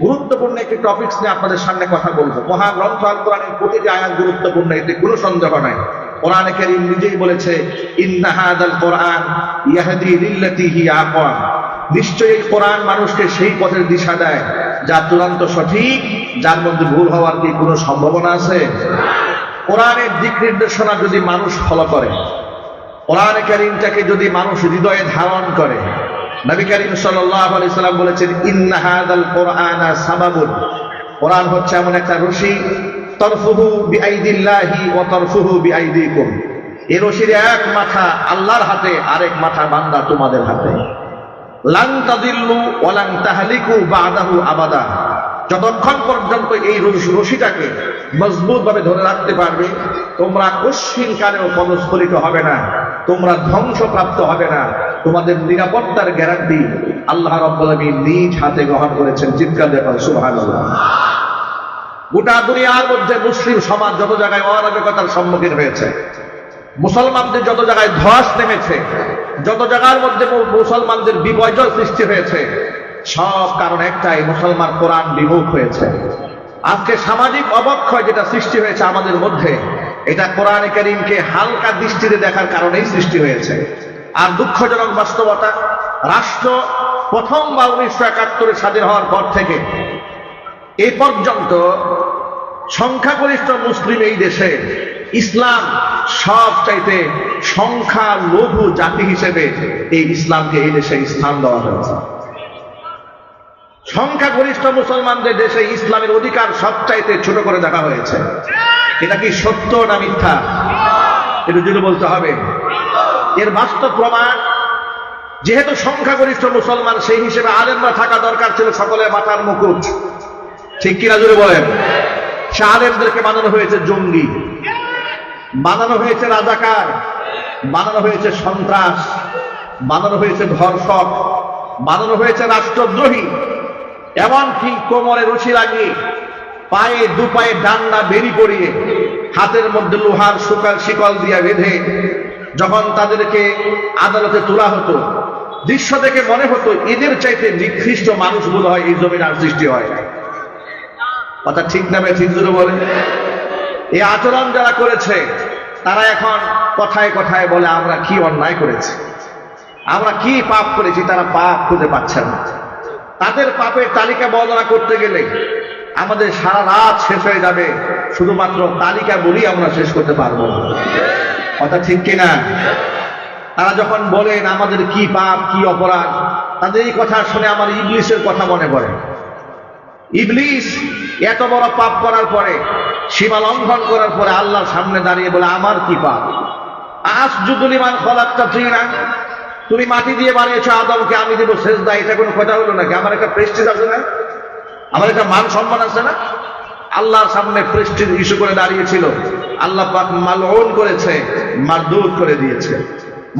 গুরুত্বপূর্ণ একটি টপিকস নিয়ে আপনাদের সামনে কথা বলবো। মহাগ্রন্থ আল কোরআনের প্রতিটি আয়াত গুরুত্বপূর্ণ, এতে কোনো সন্দেহ নাই। কোরআনে কারীম নিজেই বলেছে, ইন্না হাযাল কোরআন ইয়াহদি লিল্লাতী হিয়া আকওয়াম। নিশ্চয়ই এই কোরআন মানুষকে সেই পথের দিশা দেয় যা চূড়ান্ত সঠিক, যার মধ্যে ভুল হওয়ার কি কোনো সম্ভাবনা আছে? কোরআনের দিক নির্দেশনা যদি মানুষ ফলো করে, কোরআনে কারীমটাকে যদি মানুষ হৃদয়ে ধারণ করে, নবী করিম সাল্লাল্লাহু আলাইহি সাল্লাম বলেছেন, ইন্না হাযাল কোরআনা সাবাবুন। কোরআন হচ্ছে এমন একটা রশি, তরফুহু বিআইদিল্লাহি ওয়া তরফুহু বিআইদিকুম। এই রশির এক মাথা আল্লাহর হাতে, আরেক মাথা বান্দা তোমাদের হাতে। লান তাদিল্লু ওয়া লান তাহলিকু বা'দাহু আবাদা। যতক্ষণ পর্যন্ত এই রশিটাকে মজবুত ভাবে ধরে রাখতে পারবে, তোমরা কশ্চিন কালেও পদস্খলিত হবে না, তোমরা ধ্বংসপ্রাপ্ত হবে না। তোমাদের নিরাপত্তার গ্যারান্টি আল্লাহ রাব্বুল আলামিন নিজ হাতে গ্রহণ করেছেন। চিৎকার দিয়ে সুবহানাল্লাহ। গোটা দুনিয়ার মধ্যে মুসলিম সমাজ যত জায়গায় অরাজকতার সম্মুখীন হয়েছে, মুসলমানদের যত জায়গায় ধস নেমেছে, যত জায়গার মধ্যে মুসলমানদের বিপর্যয় সৃষ্টি হয়েছে, সব কারণ একটাই, মুসলমান কোরআন বিমুখ হয়েছে। আজকে সামাজিক অবক্ষয় যেটা সৃষ্টি হয়েছে আমাদের মধ্যে, এটা কোরআনে কারীমকে হালকা দৃষ্টিতে দেখার কারণেই সৃষ্টি হয়েছে। আর দুঃখজনক বাস্তবতা, রাষ্ট্র প্রথমবার 1971 স্বাধীন হওয়ার পর থেকে এই পর্যন্ত সংখ্যাগরিষ্ঠ মুসলিম এই দেশে ইসলাম সবচাইতে সংখ্যালঘু জাতি হিসেবে এই ইসলামকে এই দেশে স্থান দেওয়া হয়েছে। সংখ্যাগরিষ্ঠ মুসলমানদের দেশে ইসলামের অধিকার সবচাইতে ছোট করে দেখা হয়েছে। এটা কি সত্য না মিথ্যা? এটা যদি বলতে হবে। এর বাস্তব প্রমাণ, যেহেতু সংখ্যাগরিষ্ঠ মুসলমান, সেই হিসেবে আলেমরা থাকা দরকার ছিল সকলের মাথার মুকুট। ঠিক কিনা জুড়ে বলেন? সে আলেমদেরকে বানানো হয়েছে জঙ্গি, বানানো হয়েছে রাজাকার, বানানো হয়েছে সন্ত্রাস, বানানো হয়েছে ধর্ষক, বানানো হয়েছে রাষ্ট্রদ্রোহী। এমনকি কোমরে রশি লাগিয়ে, পায়ে দুপায়ে ডান্না বেরি করিয়ে, হাতের মধ্যে লোহার শিকল দিয়ে বেঁধে যখন তাদেরকে আদালতে তোলা হতো, দৃশ্য দেখে মনে হতো এদের চাইতে নিকৃষ্ট মানুষগুলো হয় এই জমিন আর সৃষ্টি হয়। কথা ঠিক না ভাই? ঠিক জোরে বলে। এই আচরণ যারা করেছে, তারা এখন কথায় কথায় বলে আমরা কি অন্যায় করেছি, আমরা কি পাপ করেছি, তারা পাপ খুঁজে পাচ্ছে না। তাদের পাপের তালিকা বর্ণনা করতে গেলে আমাদের সারা রাত শেষ হয়ে যাবে, শুধুমাত্র তালিকা বলি আমরা শেষ করতে পারবো না। কথা ঠিক কিনা? তারা যখন বলেন আমাদের কি পাপ কি অপরাধ, তাদের এই কথা শুনে আমার ইবলিসের কথা মনে পড়ে। ইবলিস এত বড় পাপ করার পরে, সীমা লঙ্ঘন করার পরে আল্লাহর সামনে দাঁড়িয়ে বলে আমার কি পাপ? আসজুদু লিমান খালাকতা তিনা। তুমি মাটি দিয়ে বানিয়েছো আদমকে, আমি দেবো সেজদা। এটা কোনো কথা হলো নাকি? আমার একটা প্রেস্টিজ আছে না? আমার একটা মান সম্মান আছে না? আল্লাহর সামনে প্রেস্টিজ ইস্যু করে দাঁড়িয়েছিল। আল্লাহ পাক মালউন করেছে, মারদুদ করে দিয়েছে।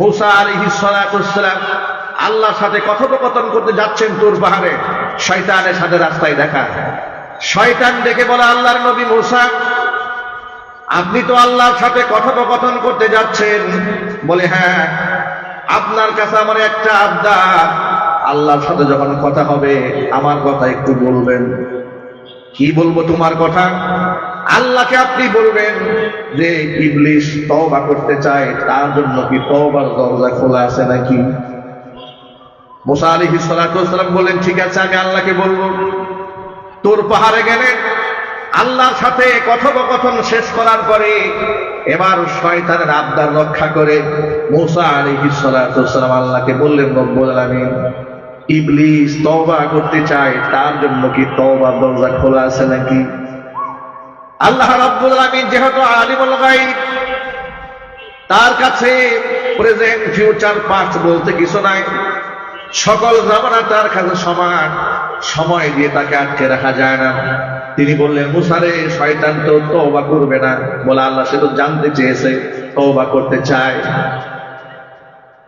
মূসা আলাইহিস সালাতুস সালাম আল্লাহর সাথে কথোপকথন করতে যাচ্ছেন তুর পাহাড়ে, শয়তানের সাথে রাস্তায় দেখা। শয়তান ডেকে বলে, আল্লাহর নবী মূসা, আপনি তো আল্লাহর সাথে কথোপকথন করতে যাচ্ছেন। বলে হ্যাঁ, আপনার কাছে আমার একটা আবদার, আল্লাহর সাথে যখন কথা হবে আমার কথা একটু বলবেন। কি বলবো তোমার কথা? আল্লাহকে আপনি বলবেন যে ইবলিস তওবা করতে চায়, তার জন্য কি তওবার দরজা খোলা আছে নাকি? মূসা আলাইহিস সালাতু সালাম বলেন, ঠিক আছে, আমি আল্লাহকে বলবো। তোর পাহাড়ে গেলেন, আল্লাহর সাথে কথোপকথন শেষ করার পরে এবার শয়তানের আবদার রক্ষা করে মূসা আলাইহিস সালাতু সালাম আল্লাহকে বললেন, রব্বুল আলামিন, ইবলিস তওবা করতে চায়, তার জন্য কি তওবার দরজা খোলা আছে নাকি? আল্লাহ রাব্বুল আলামিন যেহেতু আলিমুল গায়ব, তার কাছে প্রেজেন্ট ফিউচার পাস্ট বলতে কিছু নাই। সকল জামানা তার কাছে সমান, সময় দিয়ে তাকে আটকে রাখা যায় না। তিনি বললেন, মূসা রে, শয়তান তো তওবা করবে না। বলে আল্লাহ, সে তো জানতে চেয়েছে তওবা করতে চায়।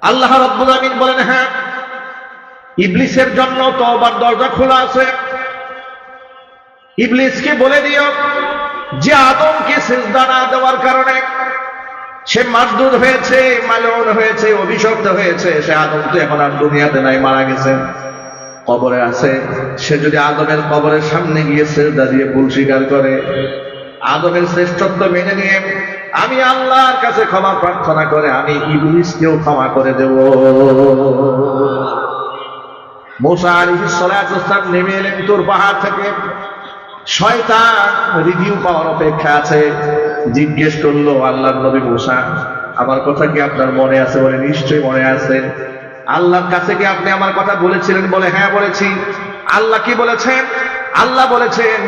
আল্লাহ রাব্বুল আলামিন বলেন, হ্যাঁ, ইবলিসের জন্য তওবার দরজা খোলা আছে। ইবলিসকে বলে দিও যে আদমকে সিজদা না দেওয়ার কারণে সে মারদুদ হয়েছে, মালউন হয়েছে, অভিশপ্ত হয়েছে। সে আদম তো এখন আর দুনিয়াতে নাই, মারা গেছে। কবরে আছে, সে যদি আদমের কবরের সামনে গিয়ে সিজদা দিয়ে ভুল স্বীকার করে, আদমের শ্রেষ্ঠত্ব মেনে নিয়ে আমি আল্লাহর কাছে ক্ষমা প্রার্থনা করে আমি ইবলিসকেও ক্ষমা করে দেব। মুসা আলাইহিস সালাতু ওয়াসসালাম নেমে এলেন তুর পাহাড় থেকে। শয়তান রিভিউ পাওয়ার অপেক্ষা আছে। জিজ্ঞেস করলো, আল্লাহর নবী মুসা, আমার কথা কি আপনার মনে আছে? বলে, নিশ্চয়ই মনে আছে। আল্লাহর কাছে কি আপনি আমার কথা বলেছিলেন? বলে, হ্যাঁ বলেছি। আল্লাহ কি বলেছেন? আল্লাহ বলেছেন,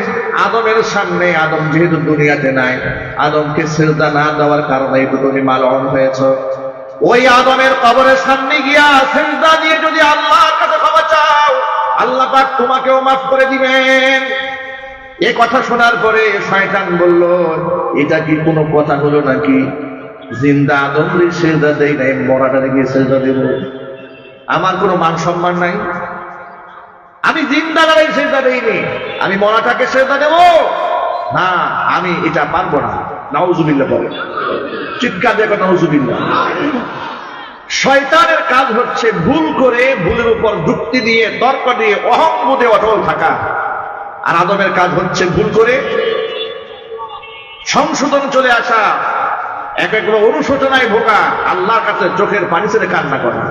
আদমের সামনে, আদম যেহেতু দুনিয়াতে নাই, আদমকে সিজদা না দেওয়ার কারণে তো তুমি মালউন হয়েছো। ওই আদমের কবরের সামনে গিয়া সিজদা দিয়ে যদি আল্লাহর কাছে ক্ষমা চাও, আল্লাহ পাক তোমাকেও মাফ করে দিবেন। এই কথা শোনার পরে শয়তান বলল, এটা কি কোনো কথা হলো নাকি? জিন্দা আদমরে সিজদা দেই নাই, মরাটারে গিয়ে সিজদা দেব? আমার কোনো মান সম্মান নাই? আমি জিন্দা দাঁড়াই সিজদা দেইনি, আমি মরাটাকে সিজদা দেব না? আমি এটা পারবো না। নাউজুবিল্লাহ বলে, চিৎকার দেখো নাউজুবিল্লাহ। শয়তানের কাজ হচ্ছে ভুল করে ভুলের উপর যুক্তি দিয়ে, তর্ক দিয়ে, অহংবোধে অটল থাকা। আর আদমের কাজ হচ্ছে ভুল করে সংশোধন চলে আসা, এক একবার অনুশোচনায় ভোগা, আল্লাহর কাছে চোখের পানি ছেড়ে কান্না করা।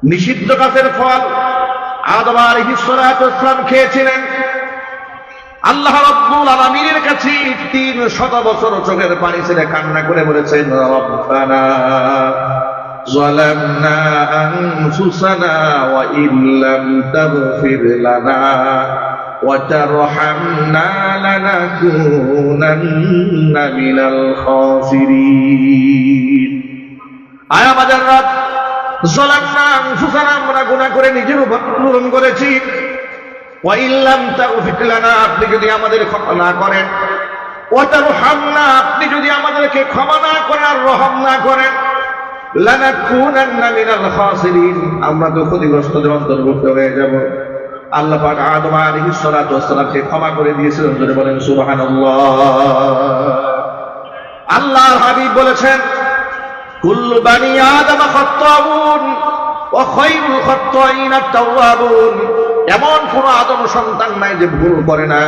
নিষিদ্ধ গাছের ফল আদম আলাইহিস সালাতু ওয়াসসালাম খেয়েছিলেন। আল্লাহ রাব্বুল আলামিনের কাছে 300 বছর চোখের পানি ছেড়ে কান্না করে বলেছেন, রব্বানা যালামনা আনফুসানা ওয়া ইল্লাম তাগফির লানা ওয়া তারহামনা লানাকুনান্না মিনাল খাসিরিন। আয় আমাদের রব, যালামনা আনফুসানা, আমরা গুনাহ করে নিজের উপর জুলুম করেছি। ওয়া ইল্লাম তাগফির লানা, আপনি যদি আমাদের ক্ষমা না করেন, ওয়া তারহামনা, আপনি যদি আমাদেরকে ক্ষমা না করেন আর রহম না করেন, লানাকুনান্না মিনাল খাসিরিন, আমরা তো ক্ষতিগ্রস্তদের অন্তর্ভুক্ত হয়ে যাব। আল্লাহ পাক আদম আলাইহিস সালাতু ওয়াসসালামকে ক্ষমা করে দিয়েছিলেন। জোরে বলেন সুবহানাল্লাহ। আল্লাহর হাবিব বলেছেন, কুল্লু বানি আদম খাত্তাউন ওয়া খায়রুল খাত্তাইন আত-তাওয়াবুন। এমন কোন আদম সন্তান নাই যে ভুল করে না,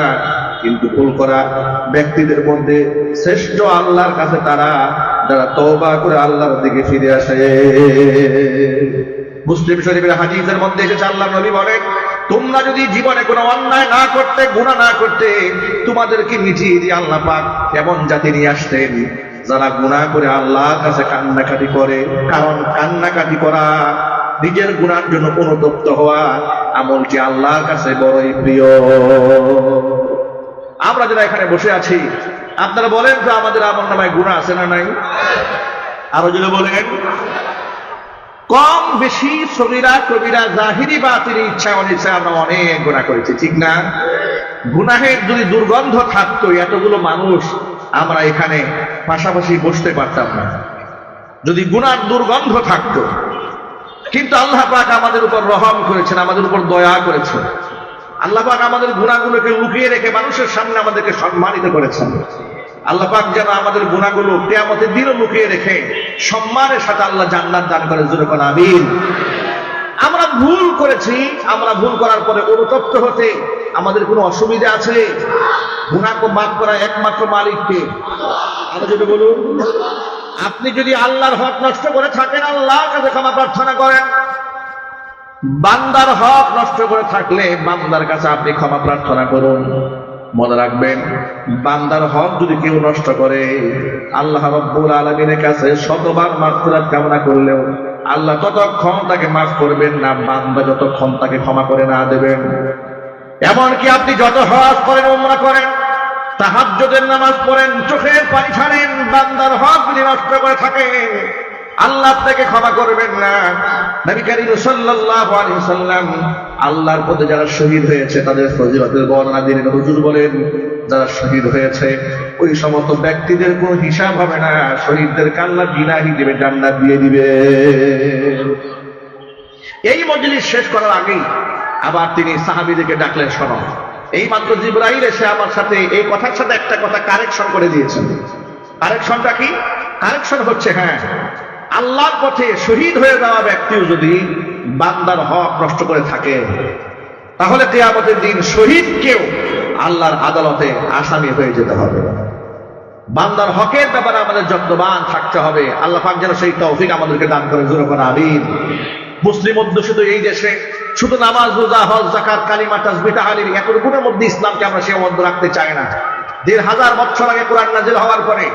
কিন্তু ভুল করা ব্যক্তিদের মধ্যে শ্রেষ্ঠ আল্লাহর কাছে তারা যারা তওবা করে আল্লাহর দিকে ফিরে আসে। মুসলিম শরীফের হাদিসের মধ্যে এসেছে, আল্লাহর নবী বলেন, তোমরা যদি জীবনে কোনো অন্যায় না করতে, গুনাহ না করতে, তোমাদেরকে মিটিয়ে দিয়ে আল্লাহ পাক এমন জাতি নিয়ে আসতেন যারা গুনাহ করে আল্লাহর কাছে কান্নাকাটি করে। কারণ কান্নাকাটি করা, নিজের গুনার জন্য অনুতপ্ত হওয়া আমলটি আল্লাহর কাছে বড়ই প্রিয়। আমরা যারা এখানে বসে আছি, আপনারা বলেন তো আমাদের আমল নামায় গুনাহ আছে না নাই? আরো যদি বলেন, কম বেশি সগীরা কবিরা, জাহিরি বাতিনি, ইচ্ছা অনিচ্ছা আমরা অনেক গুনাহ করেছি, ঠিক না? গুনাহের যদি দুর্গন্ধ থাকতো, এতগুলো মানুষ আমরা এখানে পাশাপাশি বসতে পারতাম না, যদি গুনার দুর্গন্ধ থাকতো। কিন্তু আল্লাহ পাক আমাদের উপর রহম করেছেন, আমাদের উপর দয়া করেছেন। আল্লাহ পাক আমাদের গুনাহগুলোকে লুকিয়ে রেখে মানুষের সামনে আমাদেরকে সম্মানিত করেছেন। আল্লাহ পাক যেন আমাদের গুনাহগুলো কিয়ামতের দিনও লুকিয়ে রেখে সম্মানের সাথে আল্লাহ জান্নাত দান করে। জোরে বলেন আমিন। আমরা ভুল করেছি, আমরা ভুল করার পরে অনুতপ্ত হতে আমাদের কোনো অসুবিধা আছে? গুনাহকে মাফ করা একমাত্র মালিককে। আরো যদি বলুন, আপনি যদি আল্লাহর হক নষ্ট করে থাকেন, আল্লাহর কাছে ক্ষমা প্রার্থনা করেন। বান্দার হক নষ্ট করে থাকলে বান্দার কাছে আপনি ক্ষমা প্রার্থনা করুন। মনে রাখবেন, বান্দার হক যদি কেউ নষ্ট করে, আল্লাহ রাব্বুল আলামিনের কাছে শতবার মাগফিরাত কামনা করলেও আল্লাহ ততক্ষণ তাকে মাফ করবেন না, বান্দা যতক্ষণ তাকে ক্ষমা করে না দেবেন। এমনকি আপনি যত হজ করেন, উমরা করেন, তাহাজ্জুদের নামাজ পড়েন, চোখের পানি ছাড়েন, বান্দার হক যদি নষ্ট করে থাকেন, আল্লাহ আপনাকে ক্ষমা করবেন না। নবী করিম সাল্লাল্লাহু আলাইহি ওয়াসাল্লাম আল্লাহর পথে যারা শহীদ হয়েছে তাদের ফজিলতের বর্ণনা দিলেন। হুজুর বলেন, যারা শহীদ হয়েছে ওই সমস্ত ব্যক্তিদের কোনো হিসাব হবে না, শহীদদেরকে আল্লাহ বিনা হিসেবে জান্নাত দিয়ে দিবে। এই মজলিস শেষ করার আগেই আবার তিনি সাহাবীদেরকে ডাকলেন, শোনো, এই মাত্র জিবরাইল এসে আমার সাথে এই কথার সাথে একটা কথা কারেকশন করে দিয়েছেন। কারেকশনটা কি? কারেকশন হচ্ছে, হ্যাঁ, আল্লাহর পথে শহীদ হয়ে যাওয়া ব্যক্তিও যদি বান্দার হক নষ্ট করে থাকে, তাহলে কিয়ামতের দিন শহীদকেও আল্লাহর আদালতে আসামি হয়ে যেতে হবে। বান্দার হকের ব্যাপারে আমাদের যত্নবান থাকতে হবে। আল্লাহ পাক যেন সেই তৌফিক আমাদেরকে দান করে, জোরে করে আমিন। মুসলিম অধ্যুষিত এই দেশে শুধু নামাজ, রোজা, হজ, যাকাত, কালিমা, তাসবিহ, তাহলিল এতটুকুর মধ্যে ইসলামকে আমরা সীমাবদ্ধ রাখতে চাই না। ১,৫০০ বছর আগে কোরআন নাযিল হওয়ার পরে,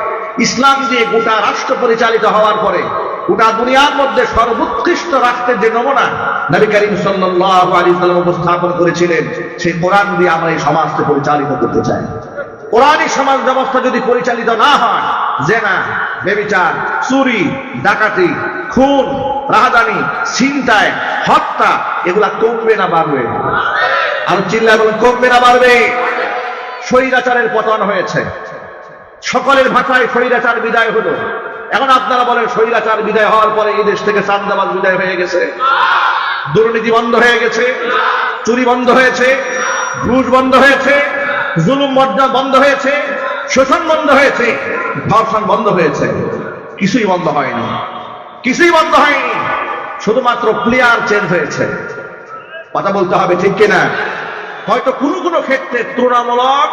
ইসলাম দিয়ে গোটা রাষ্ট্র পরিচালিত হওয়ার পরে, গোটা দুনিয়ার মধ্যে সর্বোৎকৃষ্ট রাষ্ট্রের যে নমুনা নবী করিম সাল্লাল্লাহু আলাইহি ওয়াসাল্লাম উপস্থাপন করেছিলেন, সেই কোরআন দিয়ে আমরা এই সমাজকে পরিচালিত করতে চাই। কোরআনী সমাজ ব্যবস্থা যদি পরিচালিত না হয়, জেনা, ব্যভিচার, চুরি, ডাকাতি, খুন, রাহাজানি, ছিনতাই, হত্যা এগুলা কমবে না বাড়বে? আর চিল্লায় বলেন, কমবে না বাড়বে? স্বৈরাচারের পতন হয়েছে, সকলের ভাষায় স্বৈরাচার বিদায় হলো। এখন আপনারা বলেন, স্বৈরাচার বিদায় হওয়ার পরে এই দেশ থেকে চাঁদাবাজ বিদায় হয়ে গেছে, দুর্নীতি বন্ধ হয়ে গেছে, চুরি বন্ধ হয়েছে, ঘুষ বন্ধ হয়েছে, জুলুম বন্ধ হয়েছে, শোষণ বন্ধ হয়েছে, ধর্ষণ বন্ধ হয়েছে? কিছুই বন্ধ হয়নি, কিছুই বন্ধ হয়নি। শুধুমাত্র প্লেয়ার চেঞ্জ হয়েছে। কথা বলতে হবে, ঠিক কিনা? হয়তো কোনো ক্ষেত্রে তুলনামূলক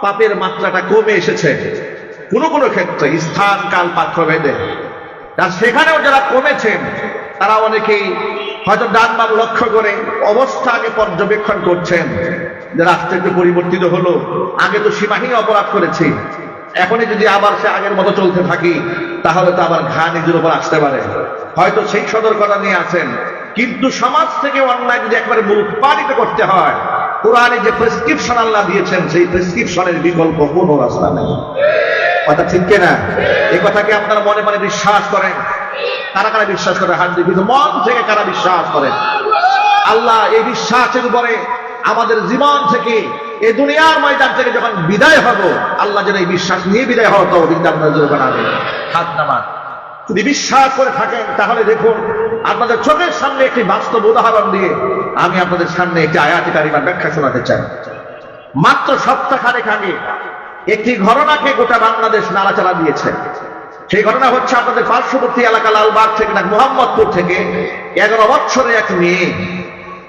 পাপের মাত্রাটা কমে এসেছে, কোনো ক্ষেত্রে স্থান, কাল, পাত্র ভেদে। আর সেখানেও যারা কমেছেন তারা অনেকেই হয়তো ডান বাম লক্ষ্য করে অবস্থাকে পর্যবেক্ষণ করছেন যে রাষ্ট্র একটু পরিবর্তিত হলো, আগে তো সীমাহীন অপরাধ করেছি, এখনই যদি আবার সে আগের মতো চলতে থাকি তাহলে তো আবার ঘা নিজের উপর আসতে পারে। হয়তো সেই সতর্কতা নিয়ে আছেন, কিন্তু সমাজ থেকে অন্যায় যদি একবারে মূলোৎপাদিত করতে হয়, কোরআনে যে প্রেসক্রিপশন আল্লাহ দিয়েছেন, সেই প্রেসক্রিপশনের বিকল্প কোনো রাস্তা নেই। কথা ঠিক কিনা? এই কথাকে আপনারা মনে মনে বিশ্বাস করেন? কারা কারা বিশ্বাস করে? হাত দিয়ে, কিন্তু মন থেকে কারা বিশ্বাস করেন? আল্লাহ এই বিশ্বাসের উপরে আমাদের জীবন থেকে, এই দুনিয়ার ময়দান থেকে যখন বিদায় হব, আল্লাহ যেন এই বিশ্বাস নিয়ে বিদায় হওয়া তো কিন্তু আপনারা জোর বানাবেন। হাত নামান। যদি বিশ্বাস করে থাকেন তাহলে দেখুন, আপনাদের চোখের সামনে একটি বাস্তব উদাহরণ দিয়ে আমি আপনাদের সামনে একটি আয়াতে কারিমার ব্যাখ্যা শোনাতে চাই। মাত্র সপ্তাহখানেক আগে একটি ঘটনাকে গোটা বাংলাদেশ নাড়াচাড়া দিয়েছে। সেই ঘটনা হচ্ছে আপনাদের পার্শ্ববর্তী এলাকা লালবাগ থেকে না মোহাম্মদপুর থেকে 11 বছরের এক মেয়ে,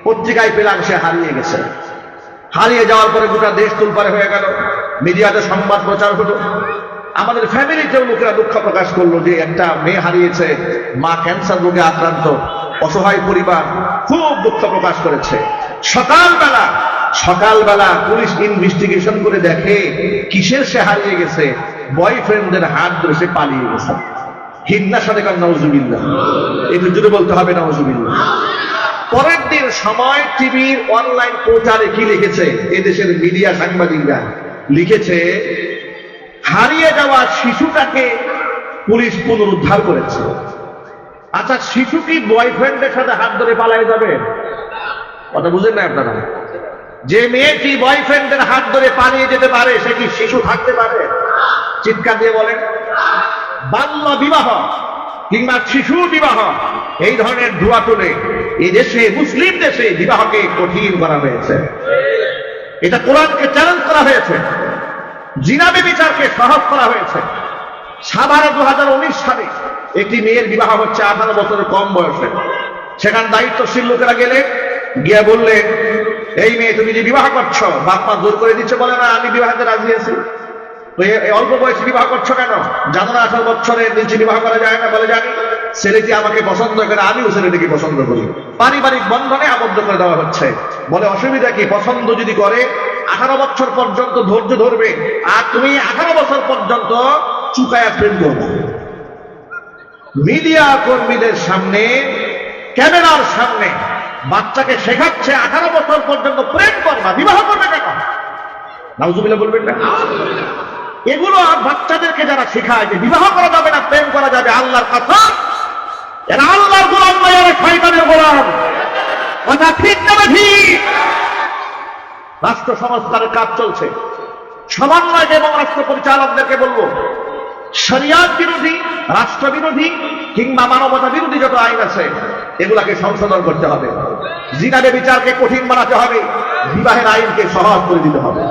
পত্রিকায় পেলাম সে হারিয়ে গেছে। হারিয়ে যাওয়ার পরে গোটা দেশ তুলপারে হয়ে গেল, মিডিয়াতে সংবাদ প্রচার হলো। আমাদের ফ্যামিলিতেও লোকেরা দুঃখ প্রকাশ করলো যে একটা মেয়ে হারিয়েছে, মা ক্যান্সার রোগে আক্রান্ত, অসহায় পরিবার খুব দুঃখ প্রকাশ করেছে। সকালবেলা পুলিশ ইনভেস্টিগেশন করে দেখে কিসের সে হারিয়ে গেছে, বয়ফ্রেন্ডদের হাত ধরে সে পালিয়ে গেছে। হিন্না সাথে কার নাউজুবিল্লাহ, একটু জুড়ে বলতে হবে নাউজুবিল্লাহ। পরের দিন সময় টিভির অনলাইন পোর্টালে কি লিখেছে, এদেশের মিডিয়া সাংবাদিকরা লিখেছে, হারিয়ে যাওয়া শিশুটাকে পুলিশ পুনরুদ্ধার করেছে। আচ্ছা, শিশু কি বয়ফ্রেন্ডের সাথে হাত ধরে পালিয়ে যাবে? কথা বুঝেন না আপনারা? যে মেয়েটি বয়ফ্রেন্ডের হাত ধরে পালিয়ে যেতে পারে, সে কি শিশু থাকতে পারে? চিৎকার দিয়ে বলেন। বাল্য বিবাহ কিংবা শিশু বিবাহ, এই ধরনের ধোঁয়া তুলে এই দেশে, মুসলিম দেশে বিবাহকে কঠিন করা হয়েছে। এটা কোরআনকে চ্যালেঞ্জ করা হয়েছে, জিনা ব্যভিচারকে সহজ করা হয়েছে। সাভারে 2019 সালে একটি মেয়ের বিবাহ হচ্ছে 18 বছরের কম বয়সে। সেখানে দায়িত্বশীল লোকেরা গেলে গিয়ে বললেন, এই মেয়ে তুমি যে বিবাহ করছো, বাপ মা জোর করে দিচ্ছে? বলে না, আমি বিবাহতে রাজি আছি। তো এই অল্প বয়সে বিবাহ করছো কেন? জানো না 18 বছরের নিচে বিবাহ করা যায় না? বলে জানি। ছেলেটি আমাকে পছন্দ করে, আমিও ছেলেটিকে পছন্দ করি, পারিবারিক বন্ধনে আবদ্ধ করে দেওয়া হচ্ছে। বলে অসুবিধা কি? পছন্দ যদি করে 18 বছর পর্যন্ত ধৈর্য ধরবে, আর তুমি 18 বছর পর্যন্ত চুকায়া প্রেম করবে। মিডিয়া কর্মীদের সামনে, ক্যামেরার সামনে বাচ্চাকে শেখাচ্ছে 18 বছর পর্যন্ত প্রেম করবা, বিবাহ করবে কেন? নাউজুবিল্লাহ বলবেন না? এগুলো বাচ্চাদেরকে যারা শেখায় যে বিবাহ করা যাবে না, প্রেম করা যাবে, আল্লাহর কসম এরা আল্লাহর গোলাম নয়, এরা শয়তানের গোলাম। কথা ঠিক না ঠিক? রাষ্ট্র সংস্কারের কাজ চলছে। সমন্বয় এবং রাষ্ট্র পরিচালকদেরকে বলবো, শরিয়াত বিরোধী, রাষ্ট্র বিরোধী কিংবা মানবতা বিরোধী যত আইন আছে এগুলাকে সংশোধন করতে হবে। জিনা ব্যভিচারকে কঠিন বানাতে হবে, বিবাহের আইনকে সহজ করে দিতে হবে।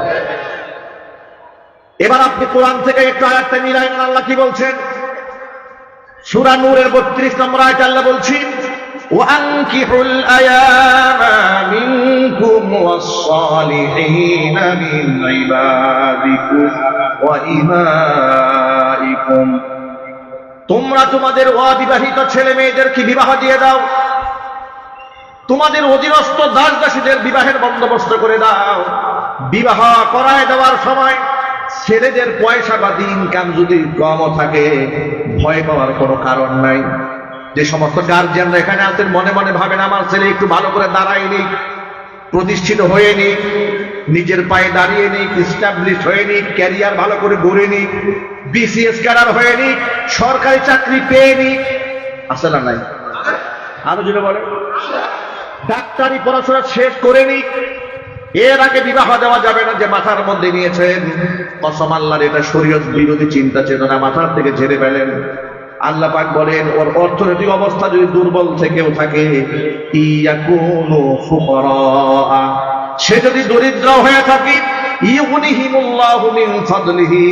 এবার আপনি কোরআন থেকে একটু আয়াতটা মিলাইন। আল্লাহ কি বলছেন? সূরা নূরের 32 নম্বর আয়াতে আল্লাহ বলছেন, وأنكحوا الأيام منكم والصالحين من عبادكم وإمائكم তোমরা তোমাদের অবিবাহিত ছেলে মেয়েদেরকে বিবাহ দিয়ে দাও, তোমাদের অধীনস্থ দাস দাসীদের বিবাহের বন্দোবস্ত করে দাও। বিবাহ করায় দেওয়ার সময় ছেলেদের পয়সা বা ইনকাম যদি কমও থাকে ভয় পাওয়ার কোনো কারণ নাই। যে সমস্ত গার্জিয়ানরা এখানে আছেন মনে মনে ভাবেন আমার ছেলে একটু ভালো করে দাঁড়ায়নি, প্রতিষ্ঠিত হয়নি, নিজের পায়ে দাঁড়িয়ে নিক, ইস্টাবলিশ হয়ে নিক, ক্যারিয়ার ভালো করে গড়ে নিক, বিসিএস ক্যাডার হয়ে নিক, সরকারি চাকরি পেয়ে নিক, আছে না নাই? আরো যদি বলে ডাক্তারি পড়াশোনা শেষ করে নিক, এর আগে বিবাহ দেওয়া যাবে না। যে মাথার মধ্যে নিয়েছেন কসম আল্লাহর, এটা শরীয়ত বিরোধী চিন্তা চেতনা, মাথার থেকে ঝেড়ে ফেলেন। আল্লাহ পাক বলেন ওর অর্থনৈতিক অবস্থা যদি দুর্বল থেকেও থাকে, ইয়াকুনু ফুকারা, সে যদি দরিদ্র হয়ে থাকে, ইউগনিহিমুল্লাহু মিন ফাদলিহি,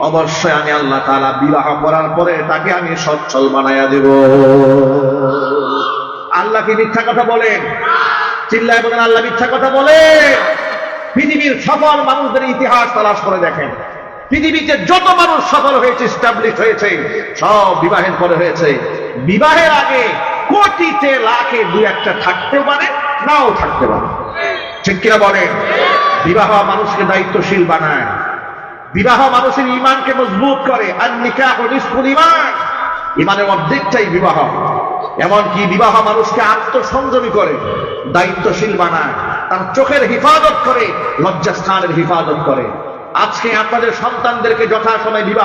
অবশ্যই আমি আল্লাহ তাআলা বিবাহ করার পরে তাকে আমি সচ্ছল বানায়া দেব। আল্লাহ কি মিথ্যা কথা বলেন? চিল্লায় বলেন আল্লাহ মিথ্যা কথা বলে? পৃথিবীর সফল মানুষদের ইতিহাস তালাশ করে দেখেন, পৃথিবীতে যত মানুষ সফল হয়েছে, এস্টাবলিশ হয়েছে, সব বিবাহের পরে হয়েছে। বিবাহের আগে কোটিতে লাখে দু একটা থাকতেও পারে, নাও থাকতে পারে, ঠিক কিনা বলেন? বিবাহ মানুষকে দায়িত্বশীল বানায়, বিবাহ মানুষের ঈমানকে মজবুত করে। আর নিকাহু নিসফুল ঈমান, ঈমানের অর্ধেকটাই বিবাহ। এমনকি বিবাহ মানুষকে আত্মসংযমী করে, দায়িত্বশীল বানায়, তার চোখের হিফাজত করে, লজ্জাস্থানের হিফাজত করে। আজকে আপনাদের সন্তানদেরকে যথাসময়ে বিবাহ